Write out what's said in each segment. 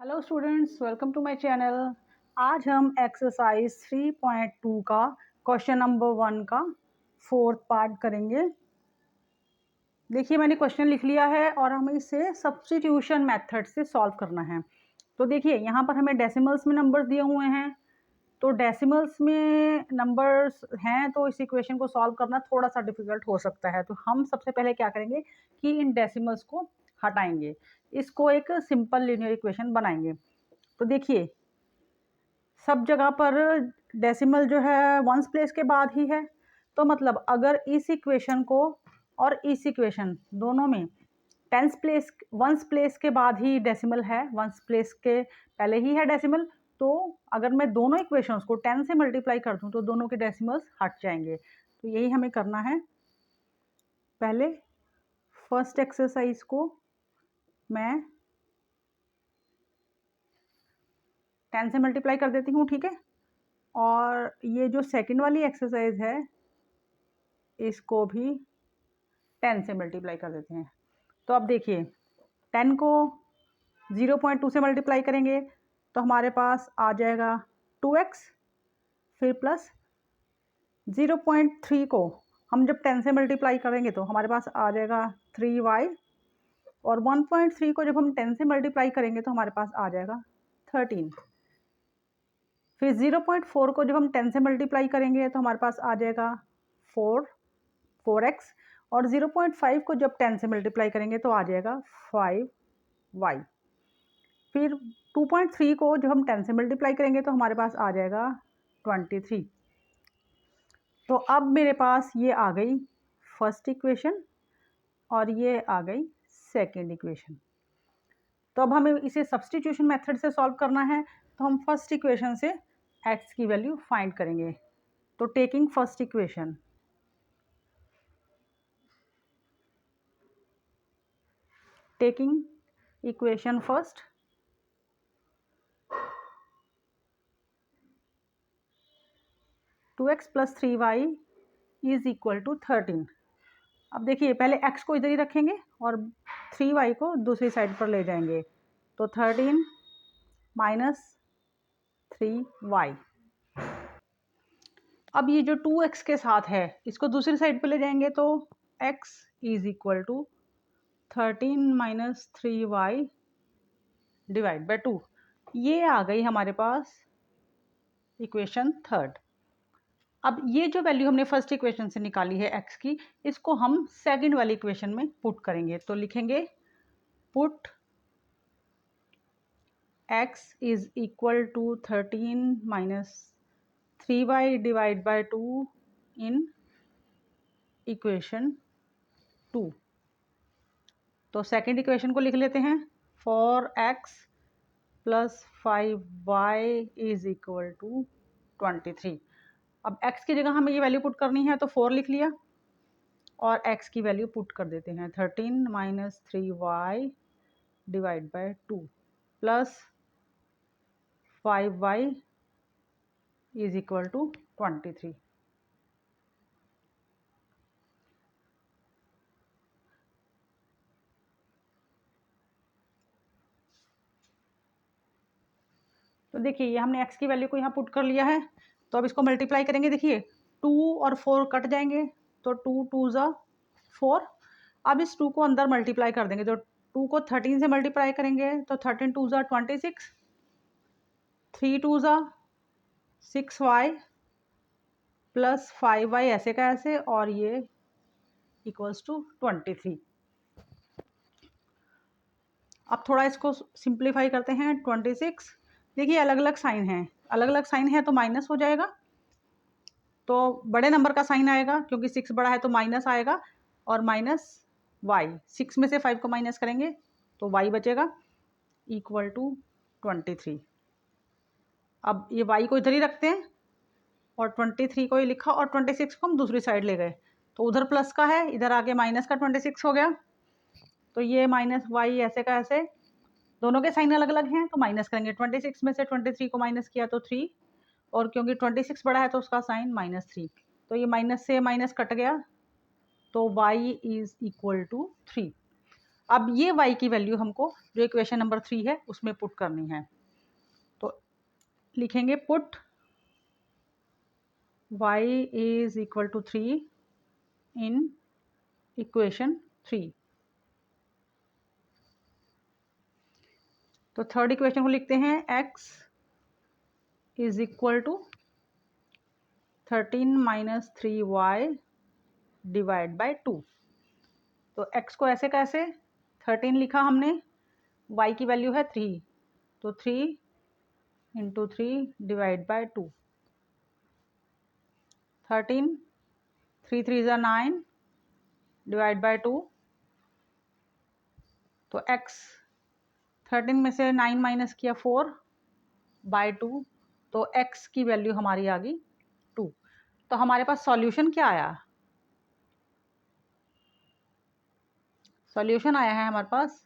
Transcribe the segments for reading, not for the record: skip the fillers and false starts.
Hello students, welcome to my channel. आज हम exercise 3.2 का क्वेश्चन नंबर 1 का फोर्थ पार्ट करेंगे। देखिए, मैंने क्वेश्चन लिख लिया है और हमें इसे सब्स्टिट्यूशन मेथड से सॉल्व करना है। तो देखिए, यहाँ पर हमें डेसिमल्स में नंबर्स दिए हुए हैं, तो डेसिमल्स में नंबर्स हैं तो इस इक्वेशन को सॉल्व करना थोड़ा सा डिफिकल्ट हो सकता है। तो हम सबसे पहले क्या करेंगे कि इन डेसिमल्स को हटाएंगे, इसको एक सिंपल लीनियर इक्वेशन बनाएंगे। तो देखिए, सब जगह पर डेसिमल जो है वंस प्लेस के बाद ही है, तो मतलब अगर इस इक्वेशन को और इस इक्वेशन दोनों में टेंस प्लेस वंस प्लेस के बाद ही डेसिमल है, वंस प्लेस के पहले ही है डेसिमल, तो अगर मैं दोनों इक्वेशंस को 10 से मल्टीप्लाई कर दूं तो दोनों के डेसिमल्स हट जाएंगे। तो यही हमें करना है। पहले फर्स्ट एक्सरसाइज को मैं 10 से मल्टीप्लाई कर देती हूँ, ठीक है। और ये जो सेकंड वाली एक्सरसाइज है इसको भी 10 से मल्टीप्लाई कर देते हैं। तो अब देखिए, 10 को 0.2 से मल्टीप्लाई करेंगे तो हमारे पास आ जाएगा 2x, फिर प्लस 0.3 को हम जब 10 से मल्टीप्लाई करेंगे तो हमारे पास आ जाएगा 3y, और 1.3 को जब हम 10 से मल्टीप्लाई करेंगे तो हमारे पास आ जाएगा 13। फिर 0.4 को जब हम 10 से मल्टीप्लाई करेंगे तो हमारे पास आ जाएगा 4x, और 0.5 को जब 10 से मल्टीप्लाई करेंगे तो आ जाएगा 5y। फिर 2.3 को जब हम 10 से मल्टीप्लाई करेंगे तो हमारे पास आ जाएगा 23। तो अब मेरे पास ये आ गई फर्स्ट इक्वेशन और ये आ गई सेकेंड इक्वेशन। तो अब हमें इसे सब्स्टिट्यूशन मेथड से सॉल्व करना है, तो हम फर्स्ट इक्वेशन से x की वैल्यू फाइंड करेंगे। तो taking first equation, taking equation first, two x plus 3y is equal to 13। अब देखिए, पहले x को इधर ही रखेंगे और 3y को दूसरी साइड पर ले जाएंगे, तो 13 माइनस 3y। अब ये जो 2x के साथ है इसको दूसरी साइड पर ले जाएंगे तो x is equal to 13 minus 3y divide by 2। ये आ गई हमारे पास इक्वेशन थर्ड। अब ये जो वैल्यू हमने फर्स्ट इक्वेशन से निकाली है x की, इसको हम सेकंड वाली इक्वेशन में पुट करेंगे। तो लिखेंगे put x is equal to 13 minus 3y divide by 2 in equation 2। तो सेकंड इक्वेशन को लिख लेते हैं, 4x plus 5y is equal to 23। अब x की जगह हमें ये वैल्यू पुट करनी है, तो 4 लिख लिया और x की वैल्यू पुट कर देते हैं, 13 minus 3y divide by 2 plus 5y is equal to 23। तो देखिए, ये हमने x की वैल्यू को यहाँ पुट कर लिया है। तो अब इसको मल्टीप्लाई करेंगे। देखिए, 2 और 4 कट जाएंगे तो 2 2 ज़ा 4। अब इस 2 को अंदर मल्टीप्लाई कर देंगे, तो 2 को 13 से मल्टीप्लाई करेंगे तो 13 2 ज़ा 26, 3 2 ज़ा 6y प्लस 5y ऐसे का ऐसे, और ये इक्वल्स टू 23। अब थोड़ा इसको सिंप्लीफाई करते हैं। 26, देखिए अलग अलग साइन है, अलग अलग साइन है तो माइनस हो जाएगा, तो बड़े नंबर का साइन आएगा क्योंकि 6 बड़ा है तो माइनस आएगा, और माइनस y, 6 में से 5 को माइनस करेंगे तो y बचेगा इक्वल टू 23। अब ये y को इधर ही रखते हैं और 23 को ही लिखा और 26 को हम दूसरी साइड ले गए, तो उधर प्लस का है, इधर आके माइनस का 26 हो गया। तो ये माइनस y ऐसे का ऐसे, दोनों के साइन अलग अलग हैं तो माइनस करेंगे। 26 में से 23 को माइनस किया तो 3, और क्योंकि 26 बड़ा है तो उसका साइन -3, तो ये माइनस से माइनस कट गया, तो y इज इक्वल टू 3। अब ये y की वैल्यू हमको जो इक्वेशन नंबर 3 है उसमें पुट करनी है। तो लिखेंगे put y is equal to 3 in equation 3। तो थर्ड इक्वेशन को लिखते हैं x is equal to 13 minus 3y divide by 2। तो x को ऐसे कैसे 13 लिखा हमने, y की वैल्यू है 3, तो 3 इंटू 3 डिवाइड बाय 2। 13 3 3 ज़ा 9 डिवाइड बाय 2। तो x 13 में से 9 माइनस किया 4 बाय 2, तो x की वैल्यू हमारी आ गई 2। तो हमारे पास सॉल्यूशन क्या आया, सॉल्यूशन आया है हमारे पास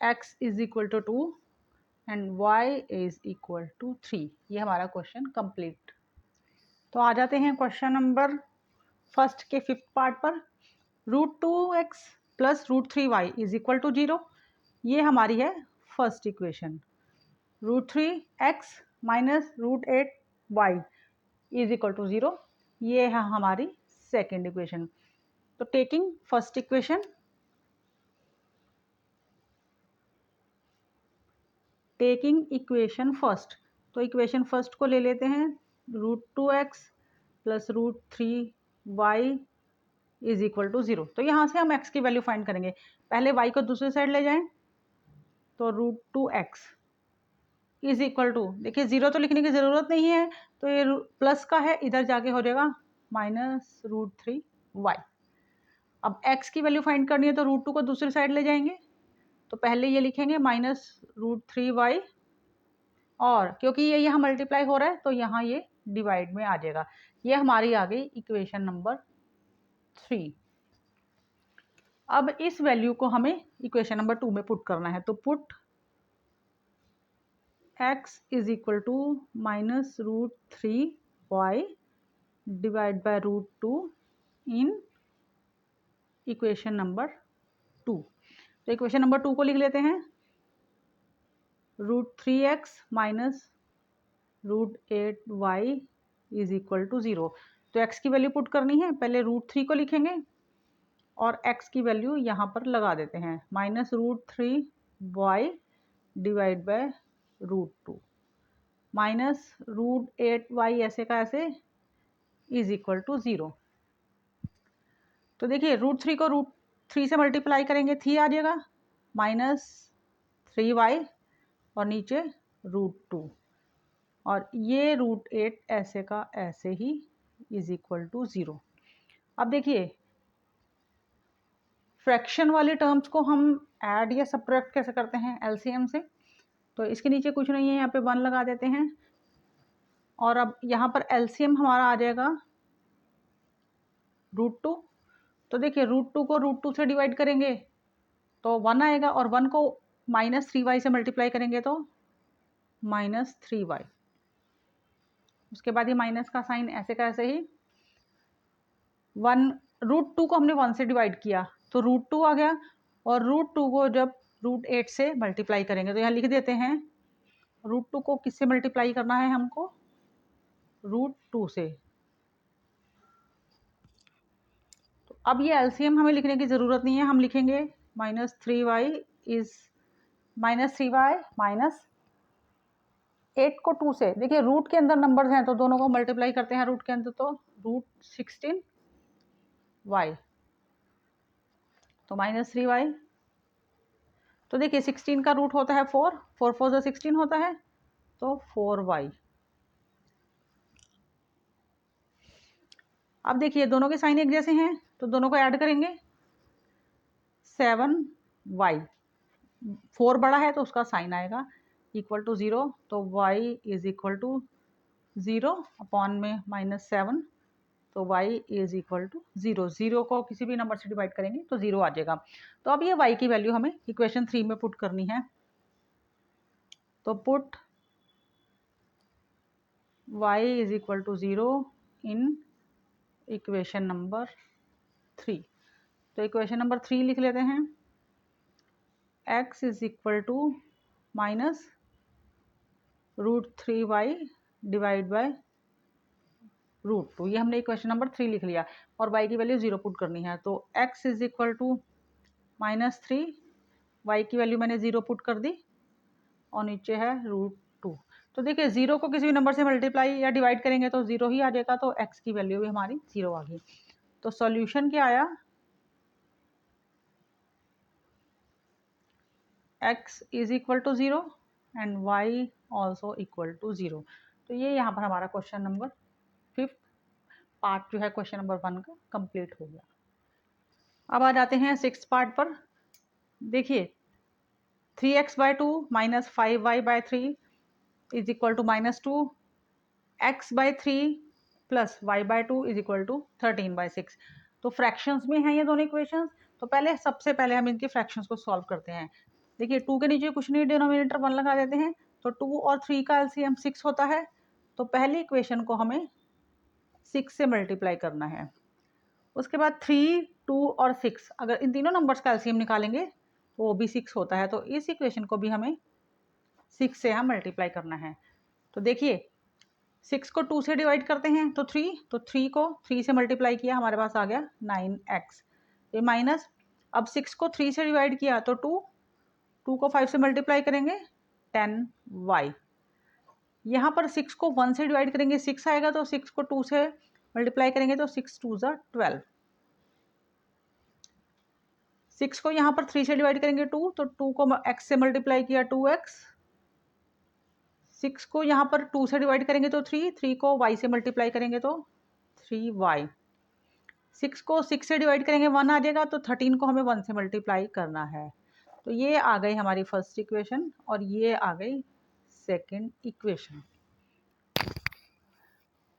x is equal to 2 and y is equal to 3। ये हमारा क्वेश्चन कंप्लीट। तो आ जाते हैं क्वेश्चन नंबर फर्स्ट के 5th पार्ट पर। √2x plus √3y is equal to 0, ये हमारी है first equation. √3x minus √8y is equal to 0, ये है हमारी सेकेंड इक्वेशन। तो taking first equation, taking equation first, तो इक्वेशन फर्स्ट को ले लेते हैं √2x plus √3y is equal to 0। तो यहाँ से हम x की वैल्यू फाइंड करेंगे। पहले y को दूसरी साइड ले जाएं, तो √2x इज इक्वल टू, देखिए 0 तो लिखने की ज़रूरत नहीं है, तो ये प्लस का है, इधर जाके हो जाएगा माइनस √3y। अब x की वैल्यू फाइंड करनी है तो √2 को दूसरी साइड ले जाएंगे, तो पहले ये लिखेंगे माइनस √3y, और क्योंकि ये यहाँ मल्टीप्लाई हो रहा है तो यहाँ ये डिवाइड में आ जाएगा। ये हमारी आ गई इक्वेशन नंबर 3। अब इस वैल्यू को हमें इक्वेशन नंबर 2 में पुट करना है, तो put x is equal to minus √3y divide by √2 in equation number 2। तो इक्वेशन नंबर 2 को लिख लेते हैं √3x minus √8y is equal to 0। तो x की वैल्यू पुट करनी है, पहले √3 को लिखेंगे और x की वैल्यू यहाँ पर लगा देते हैं, minus √3y divide by √2 minus √8y ऐसे का ऐसे इज इक्वल टू 0। तो देखिए √3 को √3 से मल्टीप्लाई करेंगे 3 आ जाएगा, माइनस 3y और नीचे √2, और ये √8 ऐसे का ऐसे ही इज इक्वल टू 0। अब देखिए फ्रैक्शन वाले टर्म्स को हम ऐड या सब्ट्रैक्ट कैसे करते हैं एलसीएम से। तो इसके नीचे कुछ नहीं है, यहाँ पे 1 लगा देते हैं, और अब यहाँ पर एलसीएम हमारा आ जाएगा √2। तो देखिए √2 को √2 से डिवाइड करेंगे तो 1 आएगा, और 1 को माइनस 3y से मल्टीप्लाई करेंगे तो माइनस 3y। उसके बाद ये माइनस का साइन ऐसे का ऐसे ही, 1 √2 को हमने 1 से डिवाइड किया तो √2 आ गया, और √2 को जब √8 से मल्टीप्लाई करेंगे तो यहाँ लिख देते हैं √2 को किससे मल्टीप्लाई करना है हमको, √2 से। तो अब ये एलसीएम हमें लिखने की ज़रूरत नहीं है, हम लिखेंगे minus 3y is minus 3y minus 8 को 2 से, देखिए रूट के अंदर नंबर्स हैं तो दोनों को मल्टीप्लाई करते हैं रूट के अंदर, तो √16y, तो माइनस 3y। तो देखिए 16 का रूट होता है 4, 4 4 16 होता है, तो 4y। अब देखिए दोनों के साइन एक जैसे हैं तो दोनों को ऐड करेंगे, 7y, 4 बड़ा है तो उसका साइन आएगा इक्वल टू 0, तो y is equal to 0 upon में माइनस 7, तो y इज इक्वल टू 0। 0 को किसी भी नंबर से डिवाइड करेंगे तो 0 आ जाएगा। तो अब ये y की वैल्यू हमें इक्वेशन 3 में पुट करनी है, तो put y is equal to 0 in equation number 3। तो इक्वेशन नंबर 3 लिख लेते हैं, x is equal to minus √3y divide by √2। ये हमने इक्वेशन नंबर 3 लिख लिया और y की वैल्यू 0 पुट करनी है। तो x is equal to -3, y की वैल्यू मैंने 0 पुट कर दी और नीचे है √2। तो देखिए 0 को किसी भी नंबर से मल्टीप्लाई या डिवाइड करेंगे तो 0 ही आ जाएगा, तो x की वैल्यू भी हमारी 0 आ गई। तो सॉल्यूशन क्या आया, x is equal to 0 and y also equal to 0। तो ये यहाँ पर हमारा क्वेश्चन नंबर 5 पार्ट जो है क्वेश्चन नंबर 1 का कंप्लीट हो गया। अब आ जाते हैं 6th पार्ट पर। देखिए 3x/2 minus 5y/3 is equal to -2, x/3 plus y/2 is equal to 13/6। तो फ्रैक्शंस में हैं ये दोनों इक्वेशंस। तो सबसे पहले हम इनके फ्रैक्शंस को सॉल्व करते हैं। देखिए 2 के नीचे कुछ नहीं, डिनोमिनेटर 1 लगा देते हैं। तो 2 और 3 का एलसीएम 6 होता है। तो पहली इक्वेशन को हमें 6 से मल्टीप्लाई करना है। उसके बाद 3, 2 और 6, अगर इन तीनों नंबर्स का एलसीएम निकालेंगे तो वो भी 6 होता है। तो इस इक्वेशन को भी हमें 6 से हम मल्टीप्लाई करना है। तो देखिए 6 को 2 से डिवाइड करते हैं तो 3, तो 3 को 3 से मल्टीप्लाई किया, हमारे पास आ गया 9x। ये माइनस, अब 6 को 3 से डिवाइड किया तो 2, 2 को 5 से मल्टीप्लाई करेंगे 10y। यहाँ पर 6 को 1 से डिवाइड करेंगे 6 आएगा, तो 6 को 2 से मल्टीप्लाई करेंगे तो 6 2 ज़ा 12। 6 को यहाँ पर 3 से डिवाइड करेंगे 2, तो 2 को x से मल्टीप्लाई किया 2x। 6 को यहाँ पर 2 से डिवाइड करेंगे तो 3, 3 को y से मल्टीप्लाई करेंगे तो 3y। 6 को 6 से डिवाइड करेंगे 1 आ जाएगा, तो 13 को हमें 1 से मल्टीप्लाई करना है। तो ये आ गई हमारी फर्स्ट इक्वेशन और ये आ गई सेकंड इक्वेशन।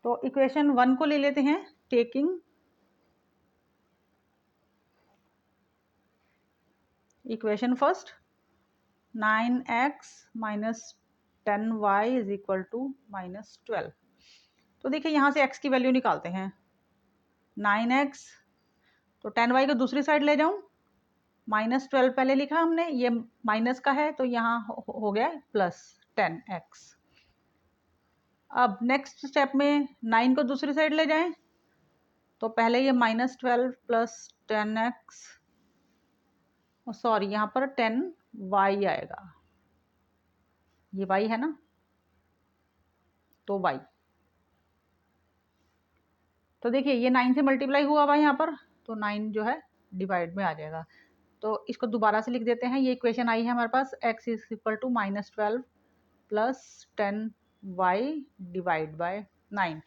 तो इक्वेशन 1 को ले लेते हैं। Taking equation first, 9x minus 10y is equal to -12। तो देखिए यहाँ से x की वैल्यू निकालते हैं। 9x, तो 10y को दूसरी साइड ले जाऊं, -12 पहले लिखा हमने, ये माइनस का है तो यहाँ हो गया प्लस 10x। अब नेक्स्ट स्टेप में 9 को दूसरी साइड ले जाएं, तो पहले ये -12 प्लस 10x, सॉरी यहाँ पर 10y आएगा, ये y है ना, तो y। तो देखिए ये 9 से मल्टीप्लाई हुआ हुआ यहाँ पर, तो 9 जो है डिवाइड में आ जाएगा। तो इसको दोबारा से लिख देते हैं। ये इक्वेशन आई है हमारे पास, x is equal to -12 plus 10y divide by 9।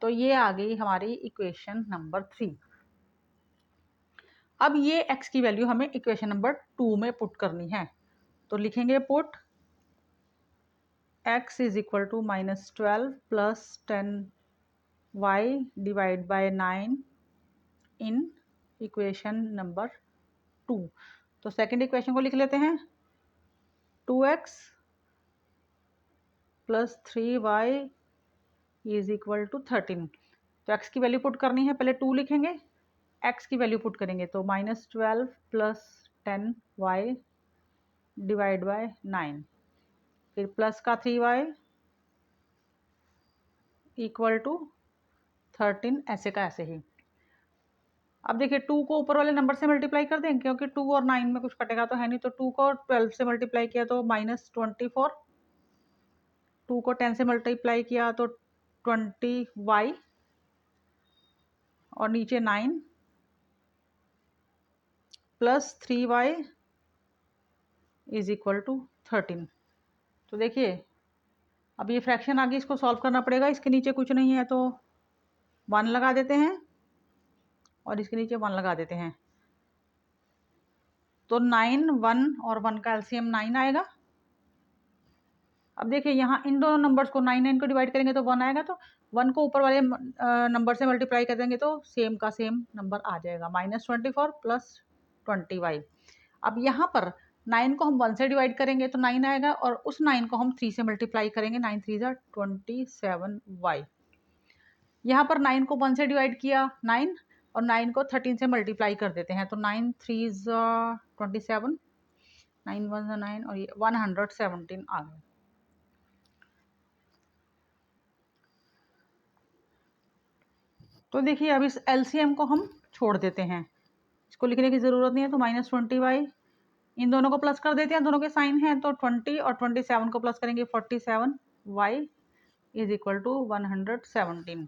तो ये आ गई हमारी इक्वेशन नंबर 3। अब ये x की वैल्यू हमें इक्वेशन नंबर 2 में पुट करनी है। तो लिखेंगे put x is equal to -12 plus 10y divide by 9 in equation number 2। तो सेकंड इक्वेशन को लिख लेते हैं, 2x plus 3y is equal to 13। तो x की वैल्यू पुट करनी है, पहले 2 लिखेंगे, x की वैल्यू पुट करेंगे तो -12 प्लस 10y डिवाइड बाय 9, फिर प्लस का 3y इक्वल टू 13, ऐसे का ऐसे ही। अब देखिए 2 को ऊपर वाले नंबर से मल्टीप्लाई कर दें, क्योंकि 2 और 9 में कुछ कटेगा तो है नहीं, तो 2 को 12 से मल्टीप्लाई किया तो -24, 2 को 10 से मल्टीप्लाई किया तो 20y और नीचे 9 plus 3y is equal to 13। तो देखिए अब ये फ्रैक्शन आ गई, इसको सॉल्व करना पड़ेगा। इसके नीचे कुछ नहीं है तो 1 लगा देते हैं और इसके नीचे 1 लगा देते हैं, तो 9, 1 और 1 का एलसीएम 9 आएगा। अब देखिए यहाँ इन दोनों नंबर्स को 9 को डिवाइड करेंगे तो 1 आएगा, तो 1 को ऊपर वाले नंबर से मल्टीप्लाई कर देंगे तो सेम का सेम नंबर आ जाएगा, -24 प्लस 20y। अब यहाँ पर 9 को हम 1 से डिवाइड करेंगे तो 9 आएगा, और उस 9 को हम 3 से मल्टीप्लाई करेंगे, 9 3 ज़ा 27y। यहाँ पर 9 को 1 से डिवाइड किया 9, और 9 को 13 से मल्टीप्लाई कर देते हैं, तो 9 3 ज़ा 27, 9 1 ज़ा 9 और ये 117 आ गए। तो देखिए अब इस एलसीएम को हम छोड़ देते हैं, इसको लिखने की ज़रूरत नहीं है। तो -20y, इन दोनों को प्लस कर देते हैं, दोनों के साइन हैं, तो 20 और 27 को प्लस करेंगे 47y इज इक्वल टू 117।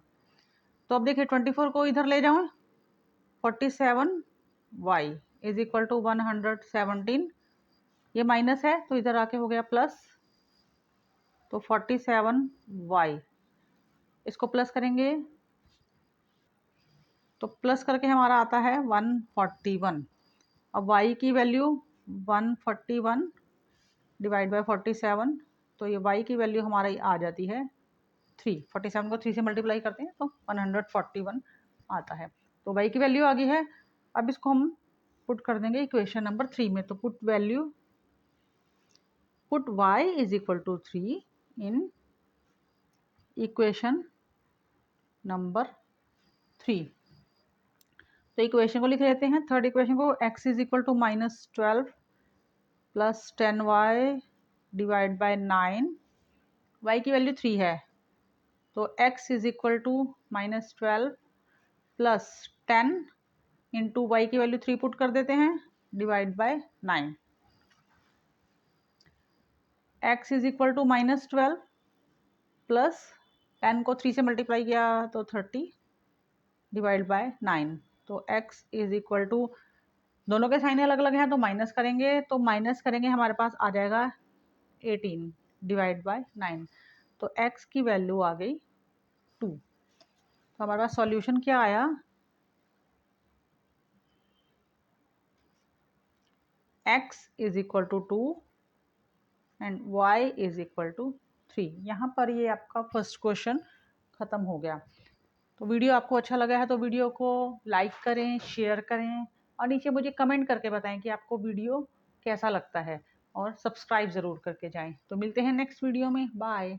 तो अब देखिए 24 को इधर ले जाऊँ, 47y इज इक्वल टू 117, ये माइनस है तो इधर आके हो गया प्लस, तो 47y, इसको प्लस करेंगे तो प्लस करके हमारा आता है 141। अब y की वैल्यू 141 डिवाइड बाय 47, तो ये y की वैल्यू हमारा आ जाती है 3। 47 को 3 से मल्टीप्लाई करते हैं तो 141 आता है। तो y की वैल्यू आ गई है। अब इसको हम पुट कर देंगे इक्वेशन नंबर 3 में। तो put y is equal to 3 in equation number 3। तो इक्वेशन को लिख लेते हैं। थर्ड इक्वेशन को x is equal to -12 plus 10y divide by 9, y की वैल्यू 3 है, तो x is equal to -12 plus 10 into y की वैल्यू 3 पुट कर देते हैं divide by 9। x is equal to -12 plus 10 को 3 से मल्टीप्लाई किया तो 30 डिवाइड बाय 9। तो x इज इक्वल टू, दोनों के साइन अलग अलग हैं तो माइनस करेंगे, तो माइनस करेंगे हमारे पास आ जाएगा 18 डिवाइड बाय 9। तो x की वैल्यू आ गई 2। तो हमारे पास सॉल्यूशन क्या आया, x is equal to 2 and y is equal to 3। यहाँ पर ये आपका फर्स्ट क्वेश्चन ख़त्म हो गया। तो वीडियो आपको अच्छा लगा है तो वीडियो को लाइक करें, शेयर करें और नीचे मुझे कमेंट करके बताएं कि आपको वीडियो कैसा लगता है, और सब्सक्राइब ज़रूर करके जाएं। तो मिलते हैं नेक्स्ट वीडियो में, बाय।